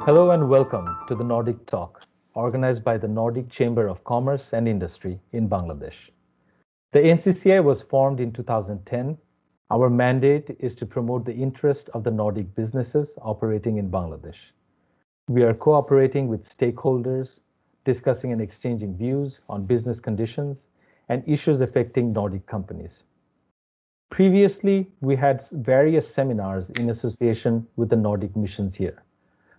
Hello and welcome to the Nordic Talk, organized by the Nordic Chamber of Commerce and Industry in Bangladesh. The NCCI was formed in 2010. Our mandate is to promote the interest of the Nordic businesses operating in Bangladesh. We are cooperating with stakeholders, discussing and exchanging views on business conditions and issues affecting Nordic companies. Previously, we had various seminars in association with the Nordic missions here.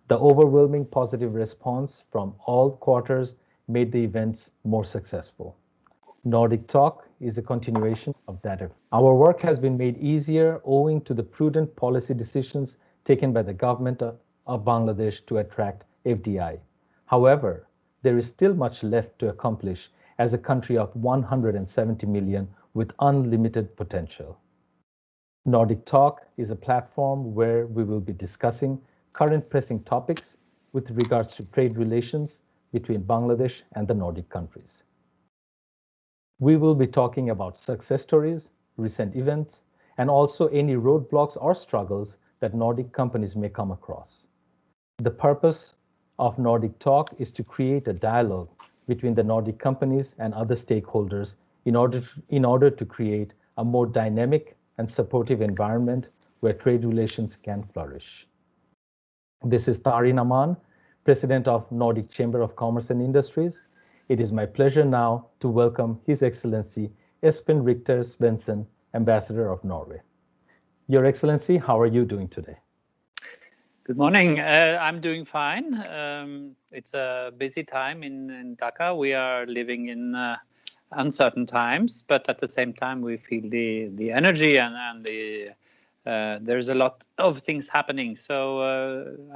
The overwhelming positive response from all quarters made the events more successful. Nordic Talk is a continuation of that effort. Our work has been made easier owing to the prudent policy decisions taken by the government of Bangladesh to attract FDI. However, there is still much left to accomplish as a country of 170 million with unlimited potential. Nordic Talk is a platform where we will be discussing current pressing topics with regards to trade relations between Bangladesh and the Nordic countries. We will be talking about success stories, recent events, and also any roadblocks or struggles that Nordic companies may come across. The purpose of Nordic Talk is to create a dialogue between the Nordic companies and other stakeholders in order to create a more dynamic and supportive environment where trade relations can flourish. This is Tahrin Aman, President of Nordic Chamber of Commerce and Industries. It is my pleasure now to welcome His Excellency Espen Rikter-Svendsen, Ambassador of Norway. Your Excellency, how are you doing today? Good morning. I'm doing fine. It's a busy time in Dhaka. We are living in uncertain times, but at the same time, we feel the energy and there's a lot of things happening. So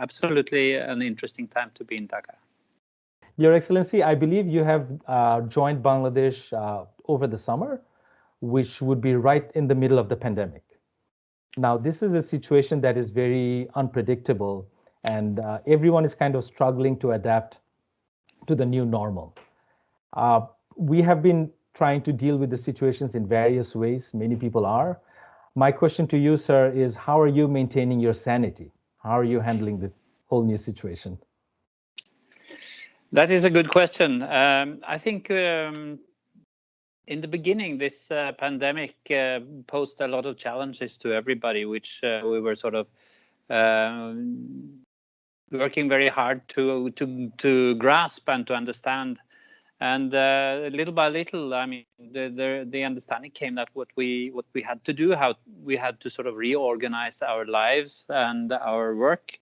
absolutely an interesting time to be in Dhaka. Your Excellency, I believe you have joined Bangladesh over the summer, which would be right in the middle of the pandemic. Now, this is a situation that is very unpredictable, and everyone is kind of struggling to adapt to the new normal. We have been trying to deal with the situations in various ways. Many people are. My question to you, sir, is how are you maintaining your sanity? How are you handling the whole new situation? That is a good question. I think in the beginning, this pandemic posed a lot of challenges to everybody, which we were sort of working very hard to grasp and to understand. And little by little, I mean, the understanding came that what we had to do, how we had to sort of reorganize our lives and our work,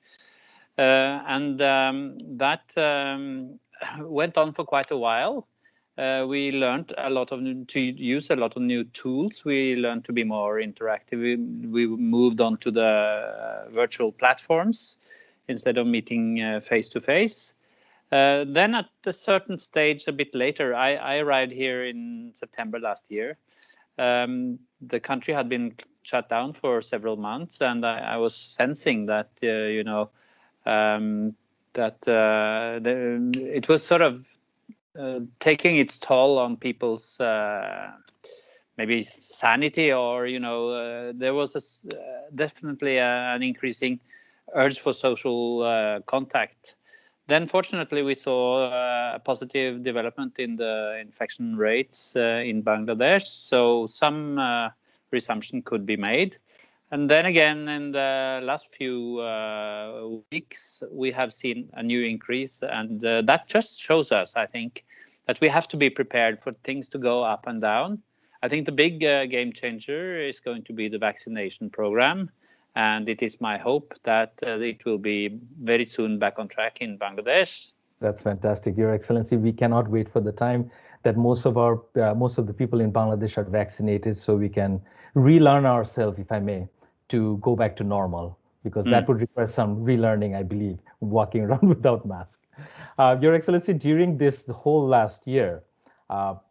and that went on for quite a while. We learned to use a lot of new tools. We learned to be more interactive. We moved on to the virtual platforms instead of meeting face to face. Then at a certain stage, a bit later, I arrived here in September last year. The country had been shut down for several months, and I was sensing that, it was sort of taking its toll on people's maybe sanity, or, there was definitely an increasing urge for social contact. Then, fortunately, we saw a positive development in the infection rates in Bangladesh, so some resumption could be made. And then again, in the last few weeks, we have seen a new increase, and that just shows us, I think, that we have to be prepared for things to go up and down. I think the big game changer is going to be the vaccination program. And it is my hope that it will be very soon back on track in Bangladesh. That's fantastic, Your Excellency. We cannot wait for the time that most of the people in Bangladesh are vaccinated, so we can relearn ourselves, if I may, to go back to normal, because that would require some relearning, I believe, walking around without mask. Your Excellency, during this whole last year,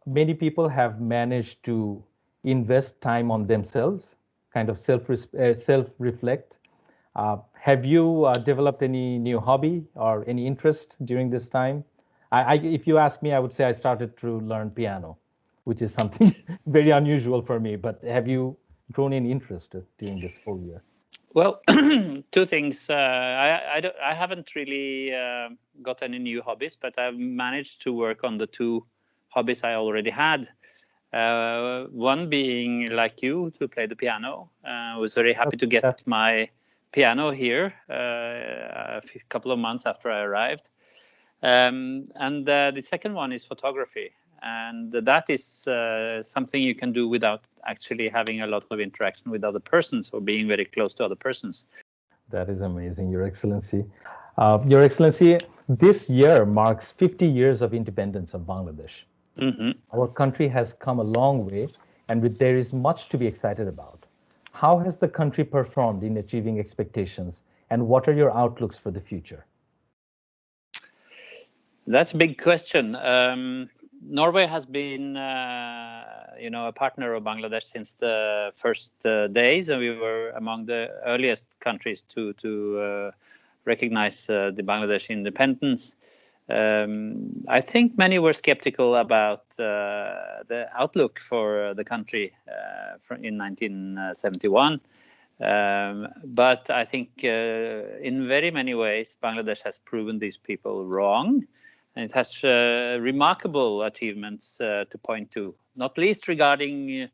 many people have managed to invest time on themselves, kind of self-reflect. Have you developed any new hobby or any interest during this time? If you ask me, I would say I started to learn piano, which is something very unusual for me. But have you grown in interest during this whole year? Well, two things. I haven't really got any new hobbies, but I've managed to work on the two hobbies I already had. One being, like you, to play the piano. I was very happy to get my piano here a couple of months after I arrived. And the second one is photography. And that is something you can do without actually having a lot of interaction with other persons or being very close to other persons. That is amazing, Your Excellency. Your Excellency, this year marks 50 years of independence of Bangladesh. Mm-hmm. Our country has come a long way, and there is much to be excited about. How has the country performed in achieving expectations, and what are your outlooks for the future? That's a big question. Norway has been, a partner of Bangladesh since the first days, and we were among the earliest countries to recognize the Bangladesh independence. I think many were skeptical about the outlook for the country in 1971. But I think in very many ways, Bangladesh has proven these people wrong. And it has remarkable achievements to point to, not least regarding,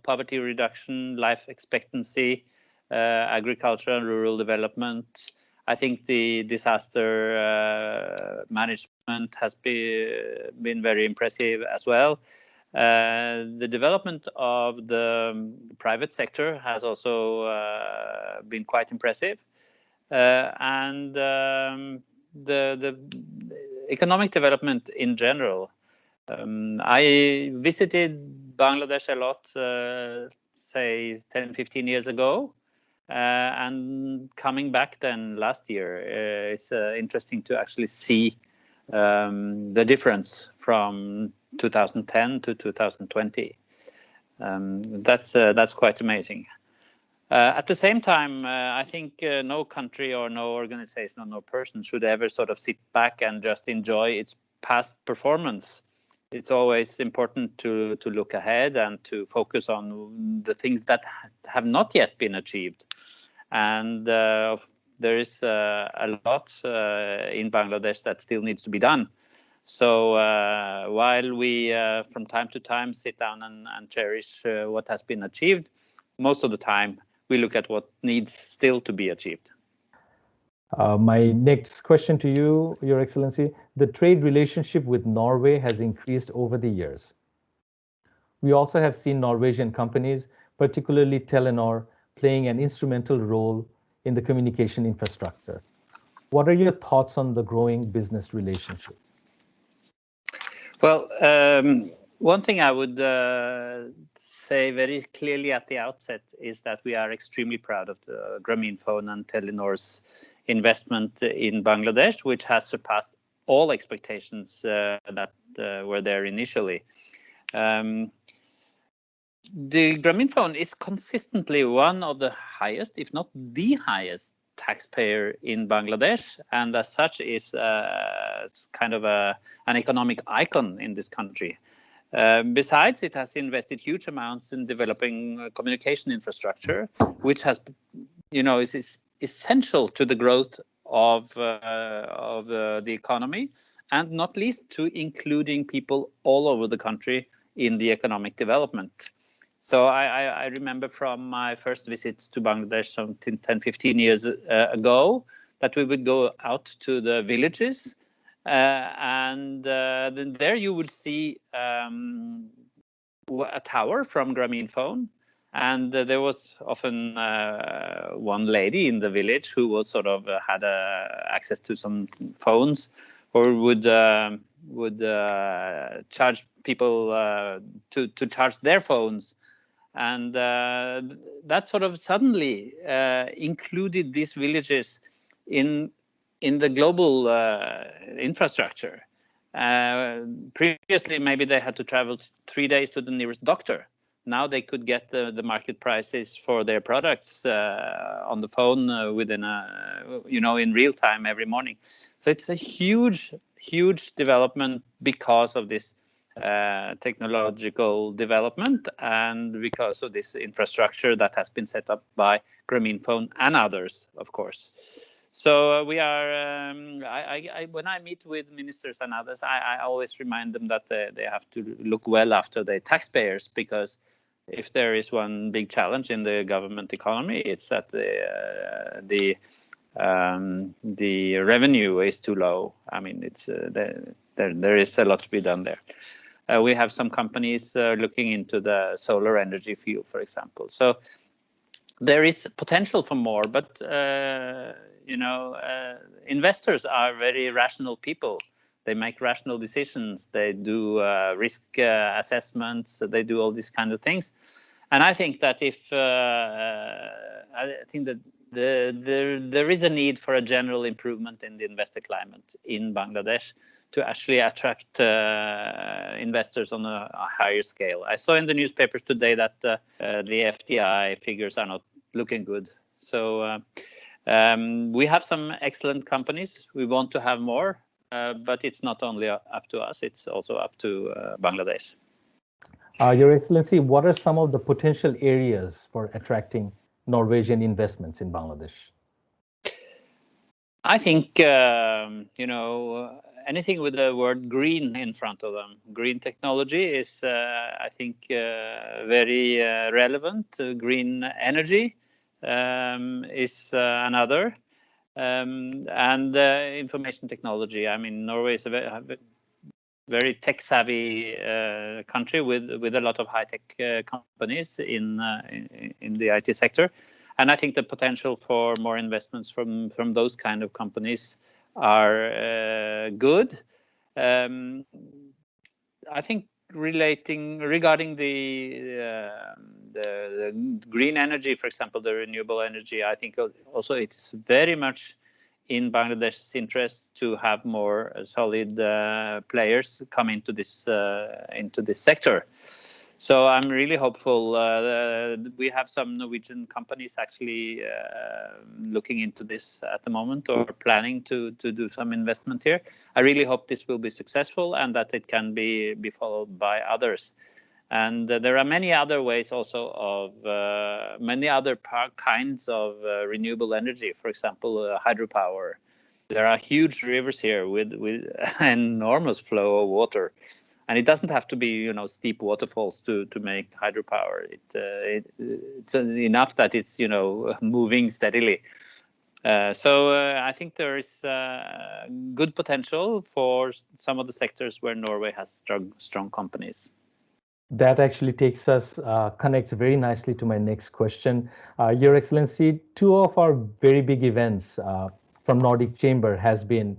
poverty reduction, life expectancy, agriculture and rural development. I think the disaster management has been very impressive as well. The development of the private sector has also been quite impressive. And the economic development in general. I visited Bangladesh a lot, say 10, 15 years ago. And coming back then last year, it's interesting to actually see the difference from 2010 to 2020. That's quite amazing. At the same time, I think no country or no organization or no person should ever sort of sit back and just enjoy its past performance. It's always important to look ahead and to focus on the things that have not yet been achieved. And there is a lot in Bangladesh that still needs to be done. So while we from time to time sit down and cherish what has been achieved, most of the time we look at what needs still to be achieved. My next question to you, Your Excellency, the trade relationship with Norway has increased over the years. We also have seen Norwegian companies, particularly Telenor, playing an instrumental role in the communication infrastructure. What are your thoughts on the growing business relationship? Well, one thing I would say very clearly at the outset is that we are extremely proud of the Grameenphone and Telenor's investment in Bangladesh, which has surpassed all expectations that were there initially. The Grameenphone is consistently one of the highest, if not the highest, taxpayer in Bangladesh, and as such is kind of an economic icon in this country. Besides, it has invested huge amounts in developing communication infrastructure, which has, is essential to the growth of the economy, and not least to including people all over the country in the economic development. So I remember from my first visits to Bangladesh some 10, 15 years ago that we would go out to the villages and then there you would see a tower from Grameenphone. And there was often one lady in the village who was sort of had access to some phones, or would charge people to charge their phones. And that sort of suddenly included these villages in the global infrastructure. Previously, maybe they had to travel 3 days to the nearest doctor. Now they could get the market prices for their products on the phone within in real time every morning. So it's a huge development because of this technological development and because of this infrastructure that has been set up by Grameenphone and others, of course. So we are, when I meet with ministers and others, I always remind them that they have to look well after the taxpayers, because if there is one big challenge in the government economy, it's that the revenue is too low. I mean, it's there is a lot to be done there. We have some companies looking into the solar energy field, for example. So there is potential for more, but investors are very rational people. They make rational decisions. They do risk assessments. They do all these kind of things. And I think that I think that there is a need for a general improvement in the investor climate in Bangladesh to actually attract investors on a higher scale. I saw in the newspapers today that the FDI figures are not looking good. So we have some excellent companies. We want to have more, but it's not only up to us, it's also up to Bangladesh. Your Excellency, what are some of the potential areas for attracting Norwegian investments in Bangladesh? I think, anything with the word green in front of them. Green technology is, I think, very relevant. Green energy is another. And information technology. I mean, Norway is a very tech-savvy country with a lot of high-tech companies in the IT sector. And I think the potential for more investments from those kind of companies are good. I think regarding the green energy, for example, the renewable energy, I think also it's very much in Bangladesh's interest to have more solid players come into this sector. So I'm really hopeful. We have some Norwegian companies actually looking into this at the moment, or planning to do some investment here. I really hope this will be successful and that it can be followed by others. And there are many other ways also of many other kinds of renewable energy, for example, hydropower. There are huge rivers here with an enormous flow of water. And it doesn't have to be, steep waterfalls to make hydropower. It's enough that it's, moving steadily. So I think there is good potential for some of the sectors where Norway has strong companies. That actually connects very nicely to my next question. Your Excellency, two of our very big events from Nordic Chamber has been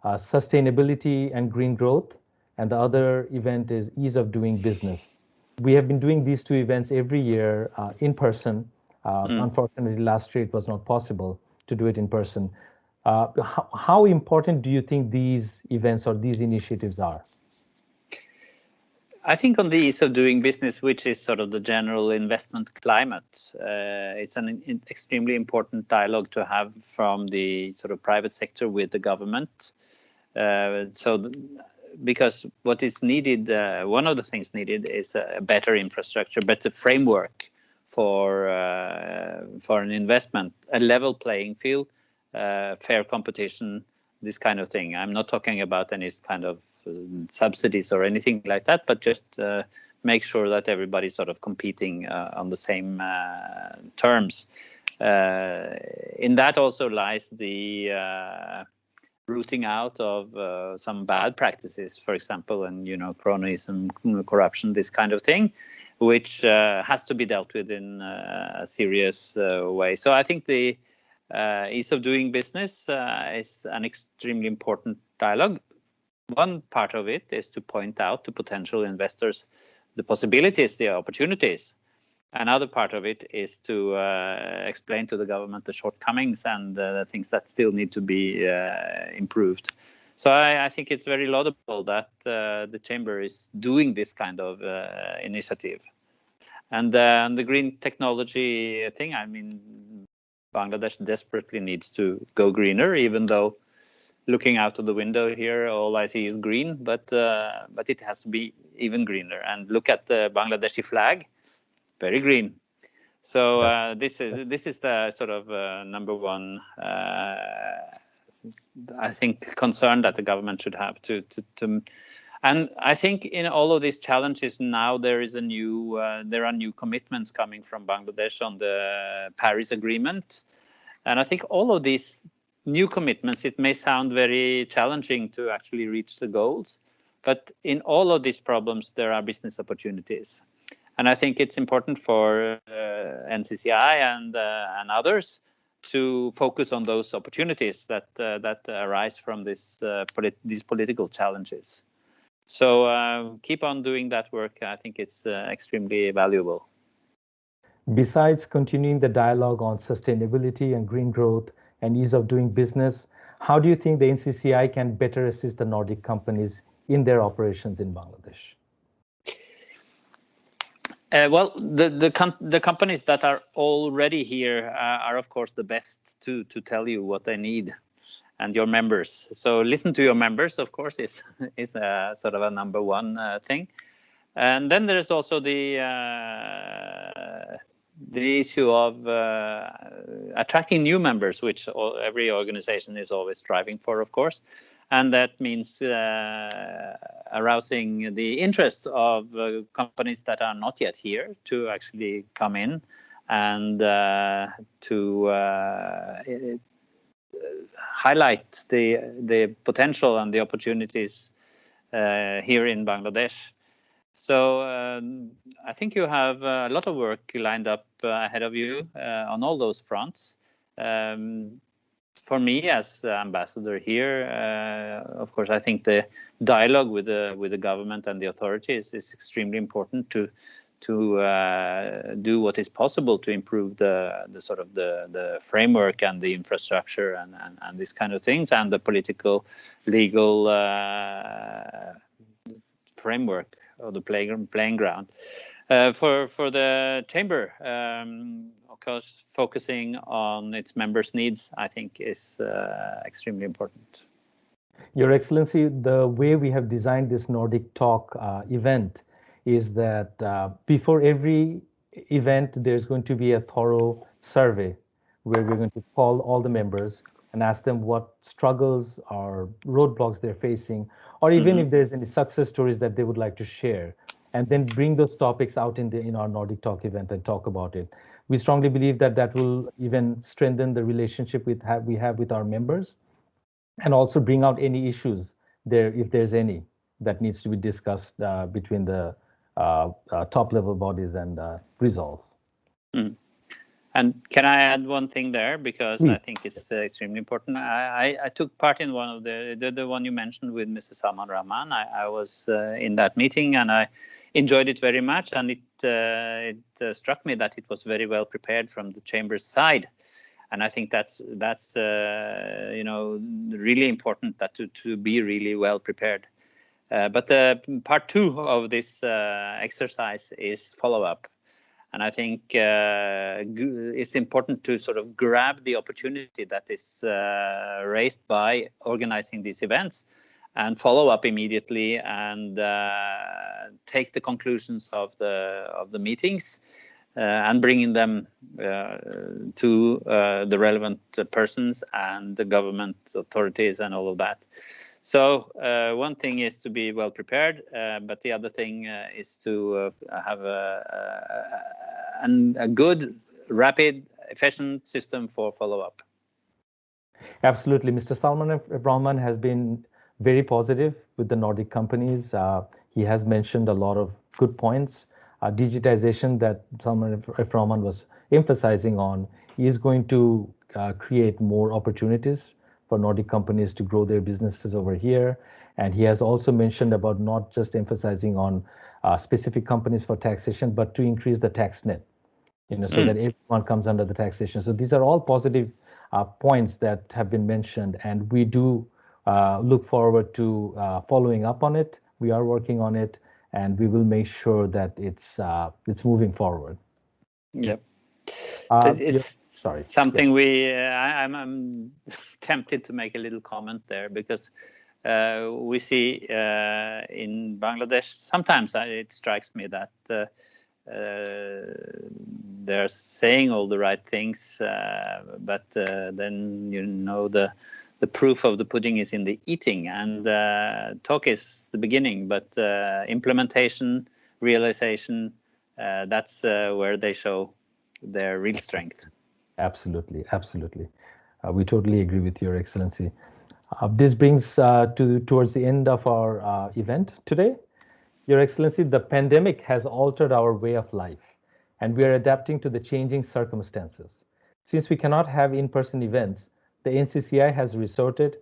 sustainability and green growth, and the other event is ease of doing business. We have been doing these two events every year in person. Unfortunately, last year it was not possible to do it in person. How important do you think these events or these initiatives are? I think on the ease of doing business, which is sort of the general investment climate, it's an extremely important dialogue to have from the sort of private sector with the government. Because what is needed, one of the things needed is a better infrastructure, better framework for an investment, a level playing field, fair competition, this kind of thing. I'm not talking about any kind of subsidies or anything like that, but just make sure that everybody's sort of competing on the same terms. In that also lies the rooting out of some bad practices, for example, and cronyism, corruption, this kind of thing, which has to be dealt with in a serious way. So I think the ease of doing business is an extremely important dialogue. One part of it is to point out to potential investors the possibilities, the opportunities. Another part of it is to explain to the government the shortcomings and the things that still need to be improved. So I think it's very laudable that the Chamber is doing this kind of initiative. And the green technology thing, I mean, Bangladesh desperately needs to go greener, even though looking out of the window here, all I see is green, but it has to be even greener. And look at the Bangladeshi flag, very green. So this is the sort of number one, I think, concern that the government should have to. And I think in all of these challenges now there are new commitments coming from Bangladesh on the Paris Agreement, and I think all of these new commitments, it may sound very challenging to actually reach the goals, but in all of these problems there are business opportunities. And I think it's important for NCCI and others to focus on those opportunities that arise from these political challenges. So keep on doing that work. I think it's extremely valuable. Besides continuing the dialogue on sustainability and green growth and ease of doing business, how do you think the NCCI can better assist the Nordic companies in their operations in Bangladesh? Well, the companies that are already here are, of course, the best to tell you what they need, and your members. So listen to your members, of course, is sort of a number one thing. And then there's also the issue of attracting new members, which every organization is always striving for, of course. And that means arousing the interest of companies that are not yet here to actually come in and to highlight the potential and the opportunities here in Bangladesh. So I think you have a lot of work lined up ahead of you on all those fronts. For me, as ambassador here, of course, I think the dialogue with the government and the authorities is extremely important to do what is possible to improve the sort of the framework and the infrastructure and these kind of things, and the political, legal framework or the playing ground. For the chamber, of course, focusing on its members' needs, I think, is extremely important. Your Excellency, the way we have designed this Nordic Talk event is that before every event, there's going to be a thorough survey where we're going to call all the members and ask them what struggles or roadblocks they're facing, or even if there's any success stories that they would like to share, and then bring those topics out in our Nordic Talk event and talk about it. We strongly believe that that will even strengthen the relationship we have with our members, and also bring out any issues there, if there's any, that needs to be discussed between the top level bodies and resolve. And can I add one thing there, because I think it's extremely important. I took part in one of the one you mentioned with Mrs. Aman Rahman. I was in that meeting and I enjoyed it very much, and it struck me that it was very well prepared from the chamber's side. And I think that's really important, that to be really well prepared. But part two of this exercise is follow-up. And I think it's important to sort of grab the opportunity that is raised by organizing these events and follow up immediately and take the conclusions of the meetings and bringing them to the relevant persons and the government authorities and all of that. So one thing is to be well prepared, but the other thing is to have a good, rapid, efficient system for follow-up. Absolutely. Mr. Salman Rahman has been very positive with the Nordic companies. He has mentioned a lot of good points. Digitization that Salman Rahman was emphasizing on is going to create more opportunities for Nordic companies to grow their businesses over here. And he has also mentioned about not just emphasizing on specific companies for taxation, but to increase the tax net, so that everyone comes under the taxation. So these are all positive points that have been mentioned, and we do look forward to following up on it. We are working on it, and we will make sure that it's moving forward. Yep. It's something I'm tempted to make a little comment there, because we see in Bangladesh, sometimes it strikes me that they're saying all the right things, but then the proof of the pudding is in the eating, and talk is the beginning, but implementation, realization, that's where they show their real strength. Absolutely, absolutely. We totally agree with Your Excellency. This brings towards the end of our event today. Your Excellency, the pandemic has altered our way of life, and we are adapting to the changing circumstances. Since we cannot have in-person events, the NCCI has resorted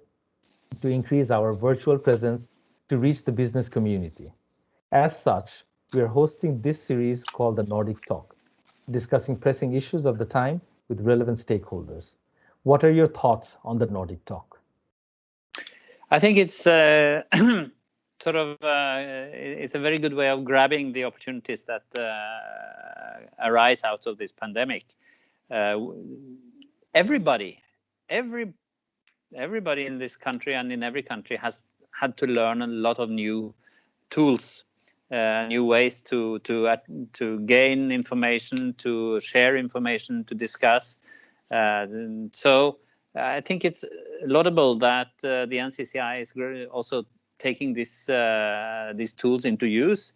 to increase our virtual presence to reach the business community. As such, we are hosting this series called the Nordic Talk, discussing pressing issues of the time with relevant stakeholders. What are your thoughts on the Nordic Talk? I think it's sort of it's a very good way of grabbing the opportunities that arise out of this pandemic. Everybody in this country and in every country has had to learn a lot of new tools, new ways to gain information, to share information, to discuss. So I think it's laudable that the NCCI is also taking these tools into use.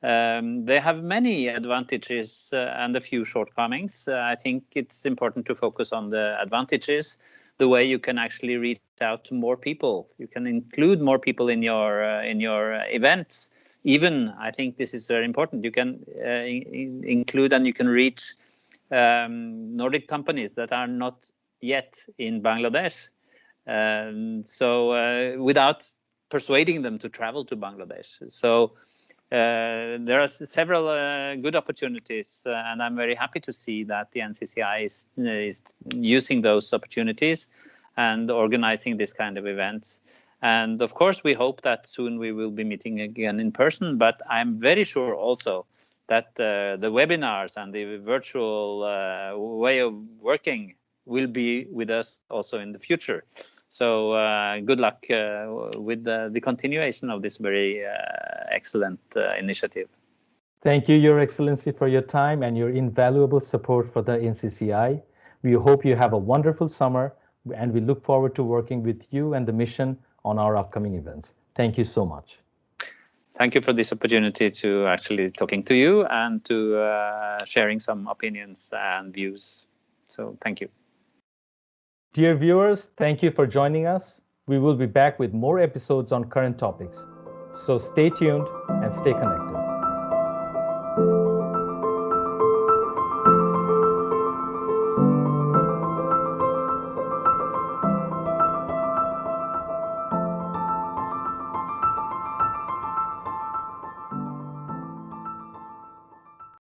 They have many advantages and a few shortcomings. I think it's important to focus on the advantages, the way you can actually reach out to more people. You can include more people in your events. Even, I think this is very important, you can include and you can reach Nordic companies that are not yet in Bangladesh. So without persuading them to travel to Bangladesh. So there are several good opportunities, and I'm very happy to see that the NCCI is using those opportunities and organizing this kind of events. And of course, we hope that soon we will be meeting again in person, but I'm very sure also that the webinars and the virtual way of working will be with us also in the future. So good luck with the continuation of this very excellent initiative. Thank you, Your Excellency, for your time and your invaluable support for the NCCI. We hope you have a wonderful summer, and we look forward to working with you and the mission on our upcoming events. Thank you so much. Thank you for this opportunity to actually talking to you and to sharing some opinions and views. So thank you. Dear viewers, thank you for joining us. We will be back with more episodes on current topics. So stay tuned and stay connected.